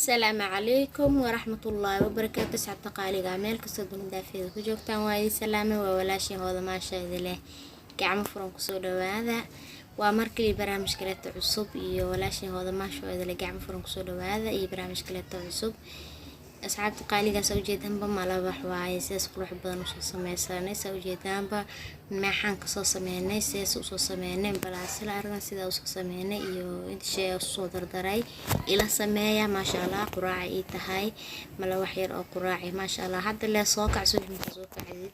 السلام عليكم ورحمة الله وبركاته. سعبت قالي مeel kasta dunida ku joogtaan waa salaame waa walaashii hooda maashaada leh gacmo furan kusoo dhawaada. waa markii barnaamij kaleeto cusub iyo walaashii hooda maashaada leh gacmo furan kusoo dhawaada iyo barnaamij kaleeto cusub. asxaabta qaaliga soo jeedanba malaba waaye sidaas qurux badan u soo sameeysanay soo jeedanba maxaan ka soo sameeynay sidaas u soo sameeynay balaasila argan sida u soo sameeynay iyo inta shay soo dardaray ila sameeya maasha Allah quraac ay tahay mala wax yar oo quraac maasha Allah hadda la soo kacso inta soo kacdid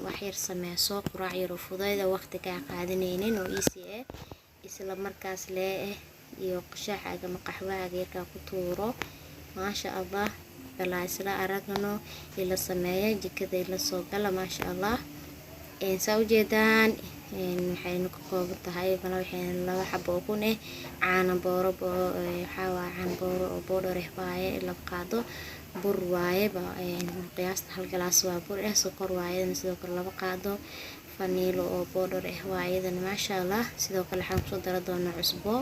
wax yar sameeyso quraac yar oo fudayda waqti ka qaadanaynin oo isla markaas lee iyo qashaaca ama qaxwaaga ka ku tuuro maasha Allah balaasila aragno ila sameeya jikada ila soo gala maasha Allah soo jeedaan waxaynu ka kooban tahay waxaynu laba xabo oo kun caano booro waxa waa caano booro oo boodhar waaye la qaado bur waaye qiyaasta hal galaas waa bur sokor waaye sidoo kale laba qaado faniilo oo boodhar waaye maasha Allah sidoo kale waxaan ku dara doonaa cusbo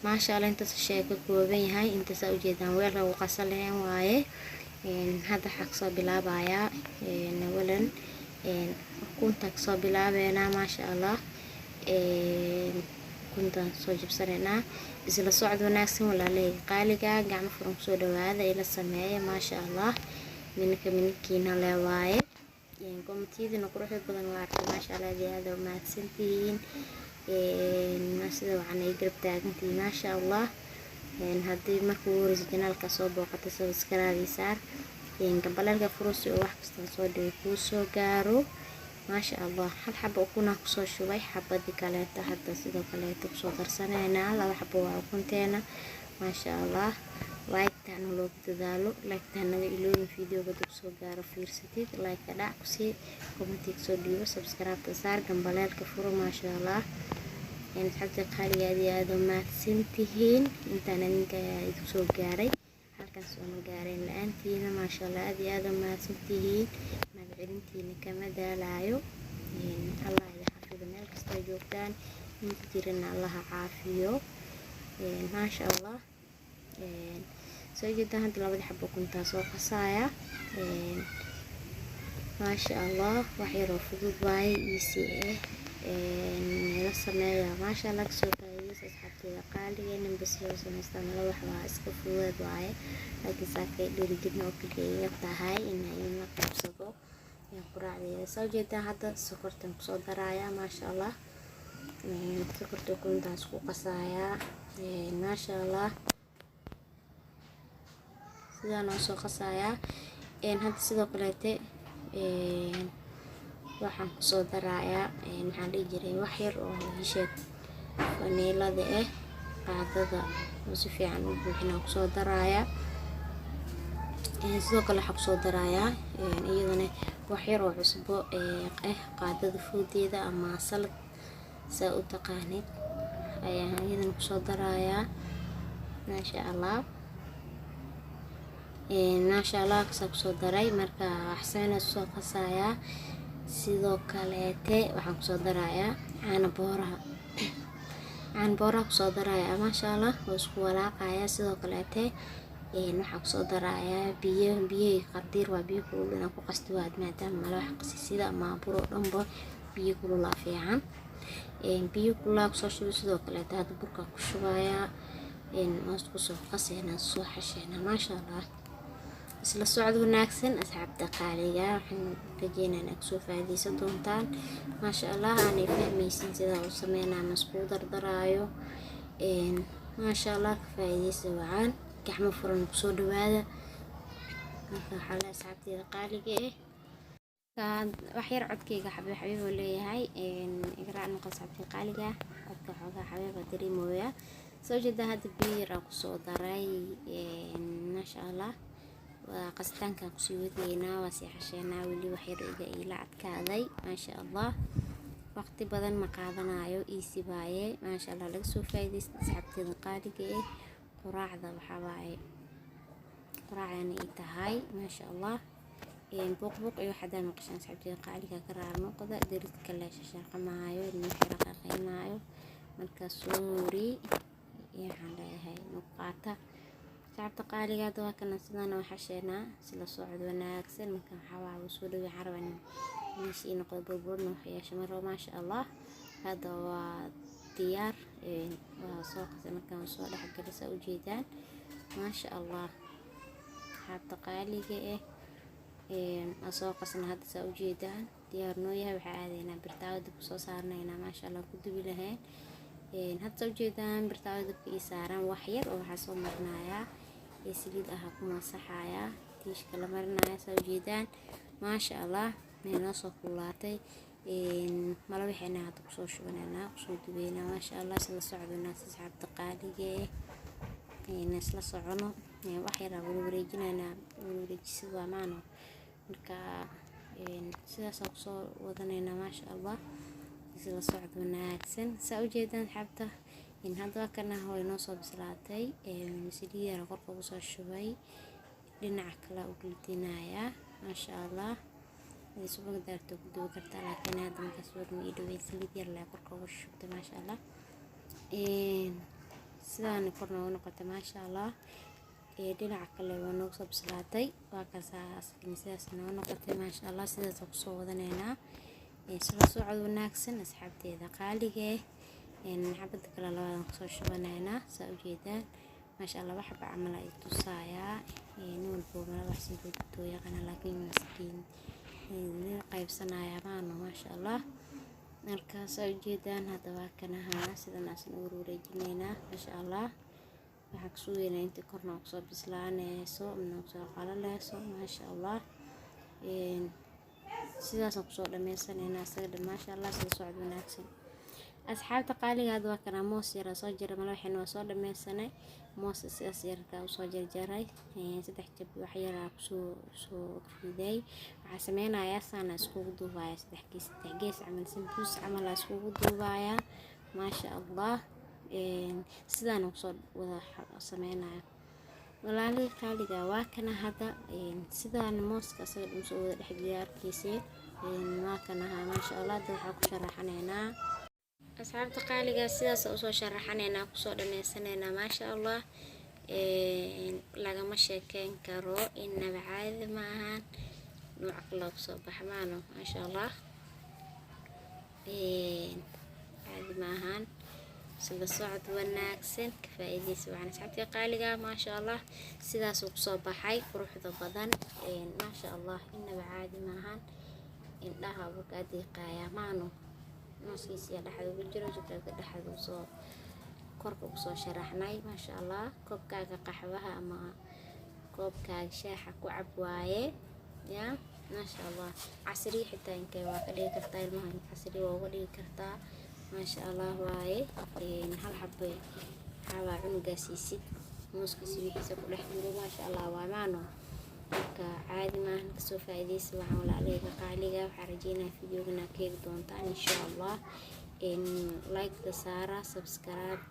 maasha Allah inta shay ka kooban yahay inta soo jeedaan weel lagu qasaleen waaye hadda xaq soo bilaabaya nawalan kunta soo bilaabeena maasha Allah kunta soo jibsanayna isla socod wanaagsan walaalay qaaliga gacmo furan soo dhawaada ila sameeya maasha Allah minkiina leewaaye koomtiidina quruxda badan waa maasha Allah aad u mahadsantihiin sida waxaan ay garab taagantii maasha Allah haddii markuu originalka soo booqato subscribe saar gambalka furus oo wax kasta soo dhig ku soo gaaro maasha Allah hal xabo kuna ku soo shubay xabadi kale hadda sidoo kale ku soo darsanayna laba xabo waa kunteena maasha Allah like tan loo dadaalo like tan naga ilooyin videoga dib soo gaaro fiirsatid like dhac ku si comment soo dhiibo subscribe saar gambalka furo maasha Allah حتى قالي هذه ما تسنتهين انت انا نقا سو غاري halkan soo gaareen laantiina ma sha Allah هذه ما تسنتهين ما بعدنتينا kama daalaayo Allah ya xafido meel kasta joogtaan inta jirna Allah caafiyo ma sha Allah soo jeedaan hadda labada xabo kunta soo qasaaya ma sha Allah wax yar oo fudud waay la sameeya maasha Allah soo taayay asxaabtayda qaaliga bas yoo sameystaan la wax waa iska fudud waaye laakiin saakay dhirigina oo kaliya tahay inay la qabsado quraacdeeda soo jeedaan hadda sokortan ku soo daraya maasha Allah sokorta kuntaas ku qasaaya maasha Allah sidaan oo soo qasaaya hadda sidoo kale waxaan ku soo darayaa maxaan dhigi jiray wax yar oo hesheed faniilada qaadada oo si fiican u buuxina ku soo darayaa sidoo kale waxaan ku soo darayaa iyadana wax yar oo cusbo qaadada fuudeeda ama salad saa u taqaanid ayaan iyadana ku soo darayaa maasha Allah maasha Allah ku soo daray marka waxaan soo qasayaa sidoo kale waxaan ku soo darayaa caano booraha ku soo darayaa maasha Allah oo isku walaaqaya sidoo kale waxaan ku soo darayaa biyo qadiir waa biyo kulul ku qasto waad maadaama mala wax qasisida ama buro dhanbo biyo kulul fiican biyo kulul ku soo shubo sidoo kale hadda burka ku shubaya ku soo qasayna soo xashayna maasha Allah isla socod wanaagsan asxaabta qaaliga waxaan rajeynaynaa soo faa'iideysan doontaan maasha Allah aanay fahmaysin sida uu sameeynaa masku dardaraayo maasha Allah ka faa'iideysan waan gacmo furan ku soo dhawaada marka xalay asxaabtayda qaaliga wax yar codkayga xabiib oo leeyahay igraan asxaabtayda qaaliga codka xogaa xabiib dareemooya soo jeeda hadda biir ku soo daray maasha Allah qastaanka ku sii wadayna waa si xasheenaa wali wax yar ila adkaaday maasha Allah waqti badan ma qaadanayo easy baaye maasha Allah laga soo faa'iideysto asxaabtayda qaaliga quraacda waxa waaye quraacana ay tahay maasha Allah buuq iyo xadaan qashan asxaabtayda qaaliga gaar noqda diridka la shaqamaayo inuu xiraqaynaayo marka soo muri waxaan leeyahay nuqaata shacabta qaaliga waa kana sidana waxa sheena sila socod wanaagsan markaan xawaa u soo dhawi xaraban meeshii noqdo burburno waxyaasha maro maasha Allah hada waa diyaar waa soo qasay markaan soo dhaxgalisa u jeedaan maasha Allah shacabta qaaliga soo qasna hadda saa u jeedaan diyaar noo yahay waxa aadaynaa birtaawada ku soo saarnaynaa maasha Allah ku dubi lahayn hadda soo jeedaan birtaawada ku saaran wax yar oo waxa soo marnaaya saliid ah ku masaxaya tiishka la marnaaya soo jeedaan maasha Allah meena soo kulaatay mala wixina hadda ku soo shubanayna ku soo dubeena maasha Allah sida socdona asxaabta qaaliga isla socono wax yar oo wareejinayna wareejisada maano marka sidaas oo soo wadanayna maasha Allah isla socod wanaagsan saa u jeedaan xabta hadda kana hooy noo soo bislaatay saliid korka ugu soo shubay dhinaca kale u gultinaya maasha Allah subag daarto ku duwi kartaa laakiin hadda marka soo dhawey saliid yar la korka ugu shubtay maasha Allah sidaan korna u noqotay maasha Allah dhinaca kale waa noo soo bislaatay waa kasaas sidaas noo noqotay maasha Allah sidaas oo soo wadanayna isla socod wanaagsan asxaabteeda qaaliga xabada kala labada soo shubanayna saa u jeedaan maasha Allah waxa camal ay tusaaya inuu boomala wax si loo yaqaan laakiin miskiin qaybsanaya maasha Allah marka saa u jeedaan hada waa kana sidaan asan u wareejinayna maasha Allah waxa ku suuqayna inta korna ku soo bislaanayso ama ku soo qalaleyso maasha Allah sidaas ku soo dhameysanayna asaga maasha Allah sida socod wanaagsan asxaabta qaaliga waa kana moos yar soo jira mal waxaan soo dhameysanay moos sidaas yarka u soo jarjaray saddex jab wax yar ku soo riday waxa sameynaya sana isku duubaya saddex gees camal simbuus camal isku duubaya maasha Allah sidaan ku soo wada sameynaya walaalay qaaliga waa kana hada sidaan mooska asaga u soo wada dhexdiyaarkiisay waa kana maasha Allah waxa ku sharaxanaynaa asxaabta qaaliga sidaas oo soo sharaxanaynaa ku soo dhameysanayna maasha Allah laga ma sheekeen karo inaba caadi ma ahan nooc kale oo soo baxmaano maasha Allah caadi ma ahan sida socod wanaagsan ka faa'iideysi waxaan asxaabta qaaliga maasha Allah sidaas oo soo baxay quruxda badan maasha Allah inaba caadi ma ahan indhaha uga diiqaya maano nooskiisa dhaxda ugu jiro jidka dhaxda soo korka ugu soo sharaxnay maasha Allah koobkaaga qaxwaha ama koobkaaga shaaha ku cab waaye ya maasha Allah casri xitaa inkay waa ka dhigi kartaa ilmaha casri waa uga dhigi kartaa maasha Allah waaye hal xabay xawa cunugaasiisid nooskiisa wixiisa ku dhex jiro maasha Allah waa maano marka caadi ma aha soo faa'iideysi waxaan walaaleyga qaaliga waxaan rajeynayaa fiidiyoga ka heli doontaan insha Allah like da saara subscribe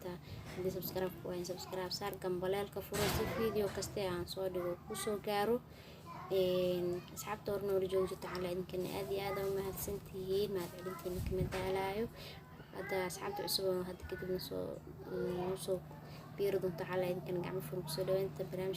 saar gambaleelka furo si fiidiyo kasta aan soo dhigo ku soo gaaro asxaabta horna wala joogto xalay idinkana aad iyo aad u mahadsantihiin mahadcelintiina kama daalaayo hada asxaabta cusub oo hadda kadib soo biiro doonto xalay idinkana gacmo furan ku soo dhawaanta barnaamij